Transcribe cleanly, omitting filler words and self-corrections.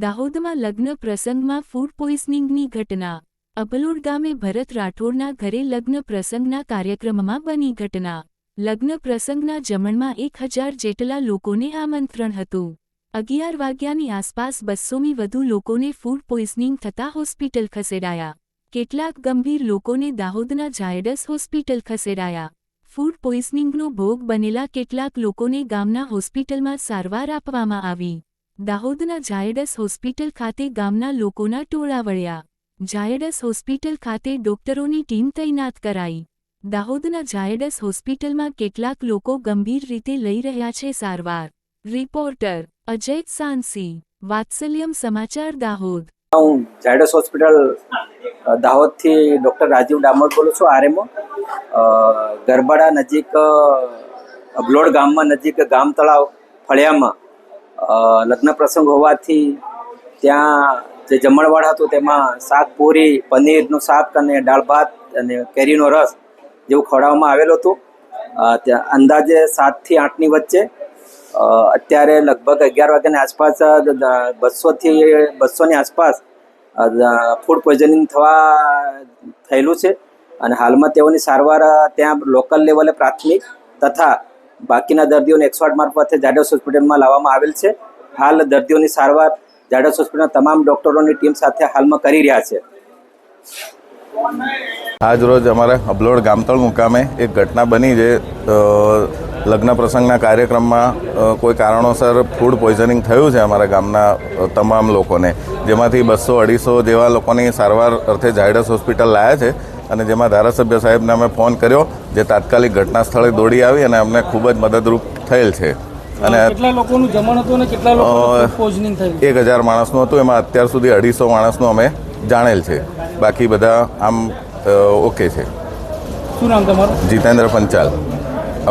દાહોદમાં લગ્ન પ્રસંગમાં ફૂડ પોઈઝનિંગની ઘટના। અબલોડ ગામે ભરત રાઠોડના ઘરે લગ્ન પ્રસંગના કાર્યક્રમમાં બની ઘટના। લગ્ન પ્રસંગના જમણમાં 1000 જેટલા લોકોને આમંત્રણ હતું। 11 વાગ્યાની આસપાસ 200થી વધુ લોકોને ફૂડ પોઈઝનિંગ થતાં હોસ્પિટલ ખસેડાયા। કેટલાક ગંભીર લોકોને દાહોદના ઝાયડસ હોસ્પિટલ ખસેડાયા। ફૂડ પોઈઝનિંગનો ભોગ બનેલા કેટલાક લોકોને ગામના હોસ્પિટલમાં સારવાર આપવામાં આવી। દાહોદના ઝાયડસ હોસ્પિટલ ખાતે ગામના લોકોના ટોળા વળ્યા। ઝાયડસ હોસ્પિટલ ખાતે ડોક્ટરોની ટીમ તૈનાત કરાઈ। દાહોદના ઝાયડસ હોસ્પિટલમાં કેટલાક લોકો ગંભીર રીતે લઈ રહ્યા છે સારવાર। રિપોર્ટર અજય સાંસી, વાત્સલ્યમ સમાચાર દાહોદ। હું ઝાયડસ હોસ્પિટલ દાહોદથી ડૉક્ટર રાજીવ ડામોર બોલું છું, આરએમઓ। ગરબાડા નજીક અબલોડ ગામમાં નજીક ગામ તળાવ ફળિયામાં લગ્ન પ્રસંગ હોવાથી ત્યાં જે જમણવાર હતું તેમાં શાક પૂરી, પનીરનું શાક અને દાળ ભાત અને કેરીનો રસ જેવું ખવડાવવામાં આવેલું હતું। ત્યાં અંદાજે 7 થી 8ની વચ્ચે અત્યારે લગભગ 11 વાગ્યાની આસપાસ 200ની આસપાસ ફૂડ પોઈઝનિંગ થયેલું છે અને હાલમાં તેઓની સારવાર ત્યાં લોકલ લેવલે પ્રાથમિક તથા બાકીના દર્દીઓને 108 મારફતે ઝાયડસ હોસ્પિટલમાં લાવવામાં આવેલ છે। હાલ દર્દીઓની સારવાર ઝાયડસ હોસ્પિટલના તમામ ડૉક્ટરોની ટીમ સાથે હાલમાં કરી રહ્યા છે। આજ રોજ અમારા અબલોડ ગામતળ મુકામે એક ઘટના બની જે લગ્ન પ્રસંગના કાર્યક્રમમાં કોઈ કારણોસર ફૂડ પોઈઝનિંગ થયું છે અમારા ગામના તમામ લોકોને, જેમાંથી 200-250 જેવા લોકોની સારવાર અર્થે ઝાયડસ હોસ્પિટલ લાયા છે અને જેમાં ધારાસભ્ય સાહેબને અમે ફોન કર્યો, જે તાત્કાલિક ઘટના સ્થળે દોડી આવી અને અમને ખૂબ જ મદદરૂપ થયેલ છે। અને કેટલા લોકોનું જમણ હતું અને કેટલા લોકોનું પોઈઝનિંગ થયું? 1000 માણસનું હતું, એમાં અત્યાર સુધી 250 માણસનું અમે જાણેલ છે, બાકી બધા આમ ઓકે છે। શું નામ તમારું? જીતેન્દ્ર પંચાલ।